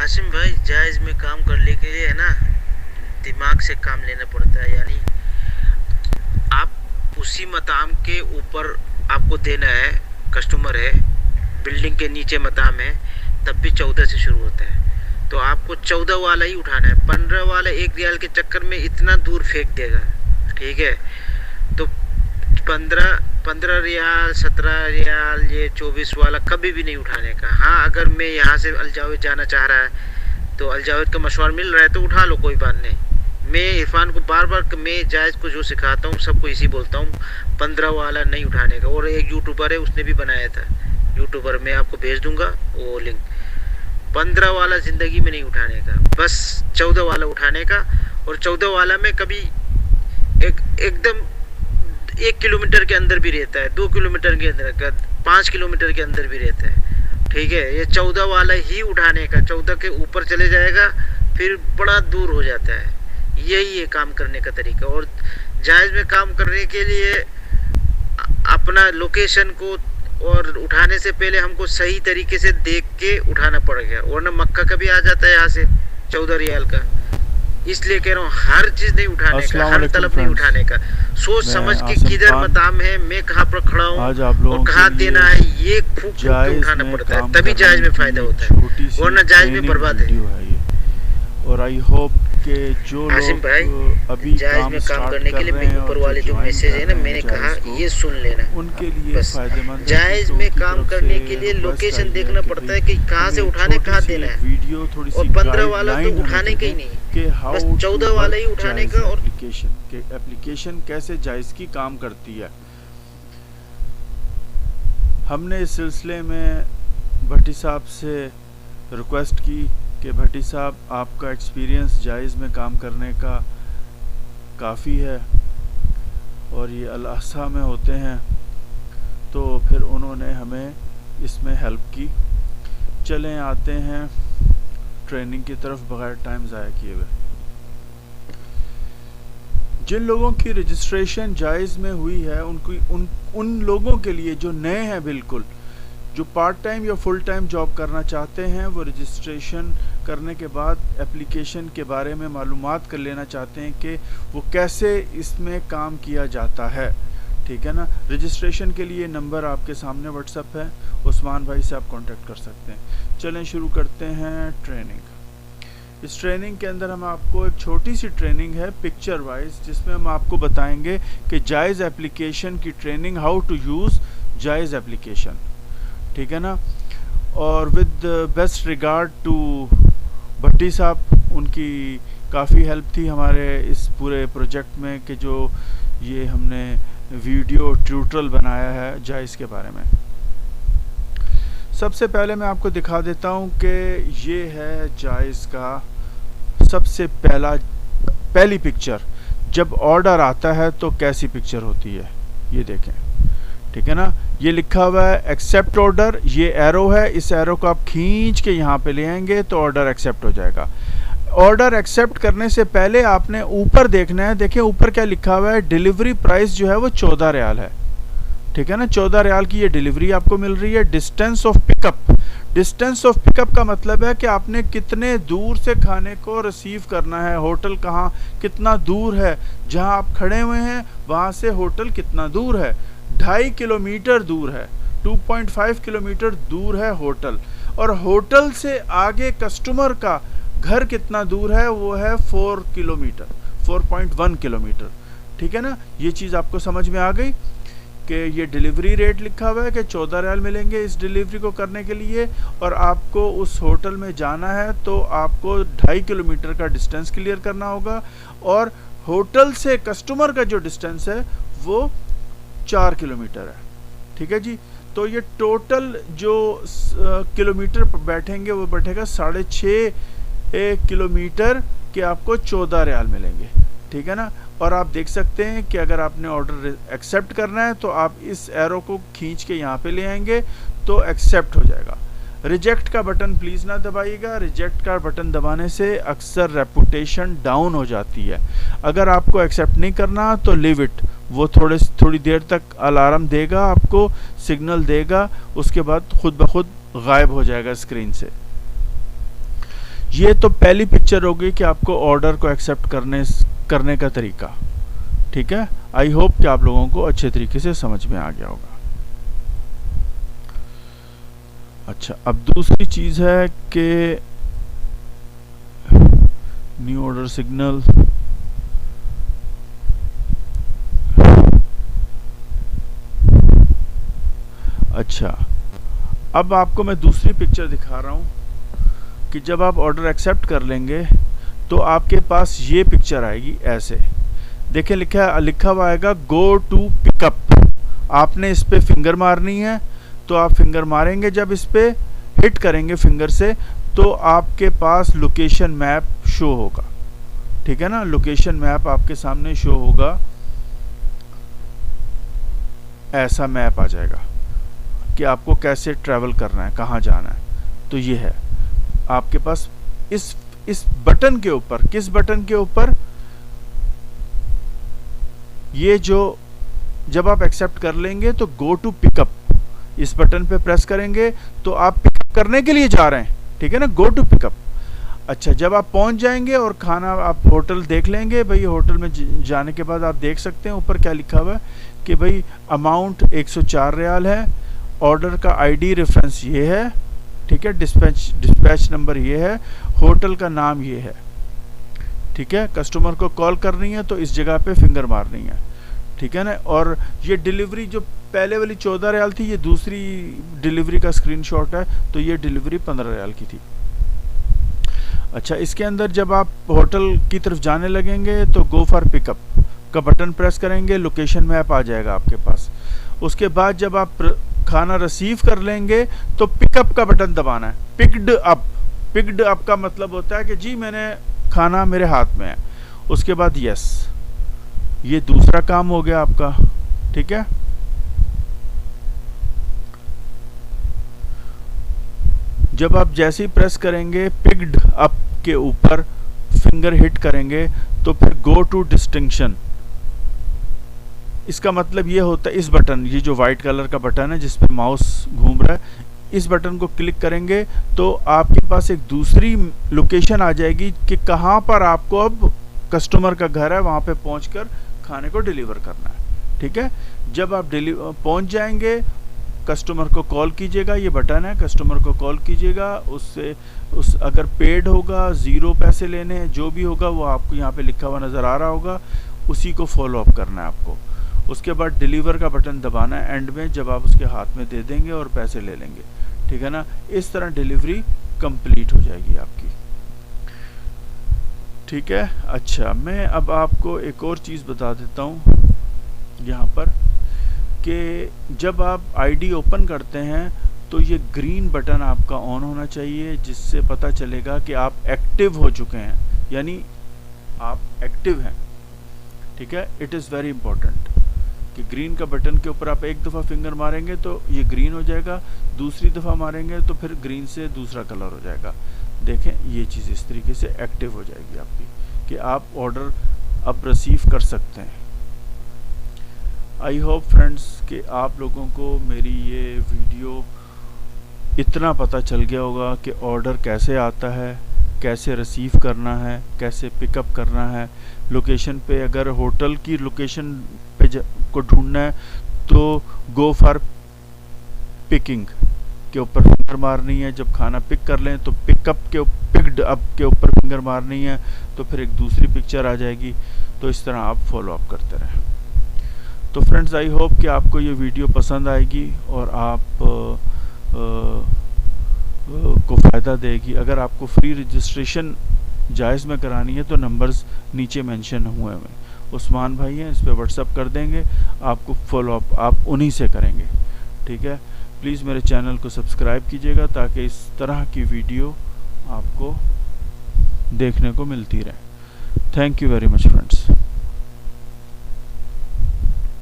आसिम भाई, जायज़ में काम करने के लिए है ना, दिमाग से काम लेना पड़ता है। यानी आप उसी मकाम के ऊपर आपको देना है, कस्टमर है, बिल्डिंग के नीचे मकाम है, तब भी 14 से शुरू होता है। तो आपको 14 वाला ही उठाना है। 15 वाला 1 रियाल के चक्कर में इतना दूर फेंक देगा, ठीक है। तो 15 रियाल, 17 रियाल, ये 24 वाला कभी भी नहीं उठाने का। हाँ, अगर मैं यहाँ से अलजावेद जाना चाह रहा है तो अलजावेद का मशवरा मिल रहा है तो उठा लो, कोई बात नहीं। मैं इरफान को बार बार, मैं जायज़ को जो सिखाता हूँ सबको इसी बोलता हूँ, 15 वाला नहीं उठाने का। और एक यूट्यूबर है, उसने भी बनाया था, यूट्यूबर मैं आपको भेज दूंगा वो लिंक। 15 वाला ज़िंदगी में नहीं उठाने का, बस 14 वाला उठाने का। और 14 वाला में कभी एकदम 1 किलोमीटर के अंदर भी रहता है, 2 किलोमीटर के अंदर, 5 किलोमीटर के अंदर भी रहता है, ठीक है। ये 14 वाला ही उठाने का, 14 के ऊपर चले जाएगा फिर बड़ा दूर हो जाता है। यही है काम करने का तरीका। और जायज़ में काम करने के लिए अपना लोकेशन को और उठाने से पहले हमको सही तरीके से देख के उठाना पड़ेगा, वरना मक्का का भी आ जाता है यहाँ से 14 रियाल का। इसलिए कह रहा हूँ, हर चीज़ नहीं उठाने का, हर तलब नहीं उठाने का। सोच समझ के किधर मकाम है, मैं कहाँ पर खड़ा हूँ और कहाँ देना है, ये फूक के उठाना पड़ता है, तभी जायज़ में फ़ायदा होता है, वरना जायज़ में बर्बाद है। और आई होप कि जो आसिम भाई, अभी जायज़ में काम करने के लिए मैं ऊपर वाले जो मैसेज है ना, मैंने कहा ये सुन लेना। उनके लिए बस फायदेमंद है। जायज़ में काम करने के लिए लोकेशन देखना पड़ता है कि कहाँ से उठाने, कहाँ देना है। वीडियो थोड़ी सी और 15 वाला तो उठाने का ही नहीं, बस 14 वाला ही उठाने का। और एप्लीकेशन कैसे जायज़ की काम करती है, हमने इस सिलसिले में भट्टी साहब से रिक्वेस्ट की कि भट्टी साहब, आपका एक्सपीरियंस जायज़ में काम करने का काफ़ी है और ये अल-अहसा में होते हैं, तो फिर उन्होंने हमें इसमें हेल्प की। चलें आते हैं ट्रेनिंग की तरफ बगैर टाइम ज़ाया किए हुए। जिन लोगों की रजिस्ट्रेशन जायज़ में हुई है, उन लोगों के लिए जो नए हैं, बिल्कुल जो पार्ट टाइम या फुल टाइम जॉब करना चाहते हैं, वो रजिस्ट्रेशन करने के बाद एप्लीकेशन के बारे में मालूमात कर लेना चाहते हैं कि वो कैसे इसमें काम किया जाता है, ठीक है ना। रजिस्ट्रेशन के लिए नंबर आपके सामने व्हाट्सएप है, उस्मान भाई से आप कांटेक्ट कर सकते हैं। चलें शुरू करते हैं ट्रेनिंग। इस ट्रेनिंग के अंदर हम आपको एक छोटी सी ट्रेनिंग है पिक्चर वाइज, जिसमें हम आपको बताएंगे कि जायज़ एप्लीकेशन की ट्रेनिंग, हाउ टू यूज़ जायज़ एप्लीकेशन, ठीक है ना। और विद बेस्ट रिगार्ड टू भट्टी साहब, उनकी काफ़ी हेल्प थी हमारे इस पूरे प्रोजेक्ट में कि जो ये हमने वीडियो ट्यूटोरियल बनाया है जायज़ के बारे में। सबसे पहले मैं आपको दिखा देता हूँ कि ये है जायज़ का सबसे पहली पिक्चर। जब ऑर्डर आता है तो कैसी पिक्चर होती है, ये देखें, ठीक है ना। ये लिखा हुआ है एक्सेप्ट ऑर्डर, ये एरो है, इस एरो को आप खींच के यहाँ पे ले आएंगे तो ऑर्डर एक्सेप्ट हो जाएगा। ऑर्डर एक्सेप्ट करने से पहले आपने ऊपर देखना है, देखें ऊपर क्या लिखा हुआ है, डिलीवरी प्राइस जो है वो 14 रियाल है, ठीक है ना। 14 रियाल की ये डिलीवरी आपको मिल रही है। Distance of pickup, distance of pickup का मतलब है कि आपने कितने दूर से खाने को रिसीव करना है, होटल कहाँ कितना दूर है, जहाँ आप खड़े हुए हैं वहाँ से होटल कितना दूर है। 2.5 किलोमीटर दूर है, 2.5 किलोमीटर दूर है होटल। और होटल से आगे कस्टमर का घर कितना दूर है, वो है 4 किलोमीटर, 4.1 किलोमीटर, ठीक है ना। ये चीज़ आपको समझ में आ गई कि ये डिलीवरी रेट लिखा हुआ है कि 14 रियाल मिलेंगे इस डिलीवरी को करने के लिए। और आपको उस होटल में जाना है तो आपको 2.5 किलोमीटर का डिस्टेंस क्लियर करना होगा। और होटल से कस्टमर का जो डिस्टेंस है वो 4 किलोमीटर है, ठीक है जी। तो ये टोटल जो किलोमीटर बैठेंगे वो बैठेगा 6.5 किलोमीटर के आपको 14 रियाल मिलेंगे, ठीक है ना। और आप देख सकते हैं कि अगर आपने ऑर्डर एक्सेप्ट करना है तो आप इस एरो को खींच के यहाँ पे ले आएंगे तो एक्सेप्ट हो जाएगा। रिजेक्ट का बटन प्लीज़ ना दबाइएगा, रिजेक्ट का बटन दबाने से अक्सर रेपुटेशन डाउन हो जाती है। अगर आपको एक्सेप्ट नहीं करना तो लीव इट, वो थोड़ी देर तक अलार्म देगा, आपको सिग्नल देगा, उसके बाद खुद ब खुद गायब हो जाएगा स्क्रीन से। ये तो पहली पिक्चर होगी कि आपको ऑर्डर को एक्सेप्ट करने का तरीका। ठीक है, आई होप कि आप लोगों को अच्छे तरीके से समझ में आ गया होगा। अच्छा, अब दूसरी चीज है कि न्यू ऑर्डर सिग्नल। अच्छा, अब आपको मैं दूसरी पिक्चर दिखा रहा हूं कि जब आप ऑर्डर एक्सेप्ट कर लेंगे तो आपके पास ये पिक्चर आएगी ऐसे। देखिए लिखा हुआ आएगा गो टू पिकअप। आपने इस पे फिंगर मारनी है, तो आप फिंगर मारेंगे, जब इस पे हिट करेंगे फिंगर से तो आपके पास लोकेशन मैप शो होगा। ठीक है ना, लोकेशन मैप आपके सामने शो होगा, ऐसा मैप आ जाएगा कि आपको कैसे ट्रैवल करना है, कहाँ जाना है। तो ये है आपके पास इस बटन के ऊपर। किस बटन के ऊपर? ये जो जब आप एक्सेप्ट कर लेंगे तो गो टू पिकअप, इस बटन पे प्रेस करेंगे तो आप पिकअप करने के लिए जा रहे हैं। ठीक है ना, गो टू पिकअप। अच्छा, जब आप पहुंच जाएंगे और खाना आप होटल देख लेंगे, भाई होटल में जाने के बाद आप देख सकते हैं ऊपर क्या लिखा हुआ है कि भाई अमाउंट 104 रियाल है, ऑर्डर का आईडी रेफरेंस ये है, ठीक है, डिस्पैच नंबर ये है, होटल का नाम ये है। ठीक है, कस्टमर को कॉल करनी है तो इस जगह पे फिंगर मारनी है। ठीक है ना, और ये डिलीवरी जो पहले वाली 14 रियाल थी, ये दूसरी डिलीवरी का स्क्रीनशॉट है, तो ये डिलीवरी 15 रियाल की थी। अच्छा, इसके अंदर जब आप होटल की तरफ जाने लगेंगे तो गो फॉर पिकअप का बटन प्रेस करेंगे, लोकेशन मैप आ जाएगा आपके पास। उसके बाद जब आप खाना रिसीव कर लेंगे तो पिकअप का बटन दबाना है, पिक्ड अप। पिक्ड अप का मतलब होता है कि जी मैंने खाना मेरे हाथ में है। उसके बाद यस, ये दूसरा काम हो गया आपका। ठीक है, जब आप जैसे ही प्रेस करेंगे पिक्ड अप के ऊपर फिंगर हिट करेंगे तो फिर गो टू डिस्टिंक्शन। इसका मतलब ये होता है, इस बटन, ये जो व्हाइट कलर का बटन है जिस पे माउस घूम रहा है, इस बटन को क्लिक करेंगे तो आपके पास एक दूसरी लोकेशन आ जाएगी कि कहाँ पर आपको अब कस्टमर का घर है, वहाँ पे पहुँचकर खाने को डिलीवर करना है। ठीक है, जब आप पहुँच जाएंगे कस्टमर को कॉल कीजिएगा, ये बटन है, कस्टमर को कॉल कीजिएगा, उस अगर पेड होगा, 0 पैसे लेने हैं, जो भी होगा वो आपको यहाँ पे लिखा हुआ नज़र आ रहा होगा, उसी को फॉलो अप करना है आपको। उसके बाद डिलीवर का बटन दबाना है एंड में, जब आप उसके हाथ में दे देंगे और पैसे ले लेंगे। ठीक है ना, इस तरह डिलीवरी कंप्लीट हो जाएगी आपकी। ठीक है, अच्छा मैं अब आपको एक और चीज़ बता देता हूँ यहाँ पर कि जब आप आईडी ओपन करते हैं तो ये ग्रीन बटन आपका ऑन होना चाहिए, जिससे पता चलेगा कि आप एक्टिव हो चुके हैं, यानी आप एक्टिव हैं। ठीक है, इट इज़ वेरी इंपॉर्टेंट कि ग्रीन का बटन के ऊपर आप एक दफ़ा फिंगर मारेंगे तो ये ग्रीन हो जाएगा, दूसरी दफ़ा मारेंगे तो फिर ग्रीन से दूसरा कलर हो जाएगा। देखें, ये चीज़ इस तरीके से एक्टिव हो जाएगी आपकी कि आप ऑर्डर अब रिसीव कर सकते हैं। आई होप फ्रेंड्स कि आप लोगों को मेरी ये वीडियो इतना पता चल गया होगा कि ऑर्डर कैसे आता है, कैसे रिसीव करना है, कैसे पिकअप करना है। लोकेशन पे अगर होटल की लोकेशन पे को ढूंढना है तो गो फॉर पिकिंग के ऊपर फिंगर मारनी है, जब खाना पिक कर लें तो पिक्ड अप के ऊपर फिंगर मारनी है, तो फिर एक दूसरी पिक्चर आ जाएगी। तो इस तरह आप फॉलो अप करते रहें। तो फ्रेंड्स, आई होप कि आपको ये वीडियो पसंद आएगी और आप को फ़ायदा देगी। अगर आपको फ्री रजिस्ट्रेशन जायज़ में करानी है तो नंबर्स नीचे मेंशन हुए हैं, उस्मान भाई हैं, इस पर व्हाट्सअप कर देंगे, आपको फॉलो अप आप उन्हीं से करेंगे। ठीक है, प्लीज़ मेरे चैनल को सब्सक्राइब कीजिएगा ताकि इस तरह की वीडियो आपको देखने को मिलती रहे। Thank you very much friends.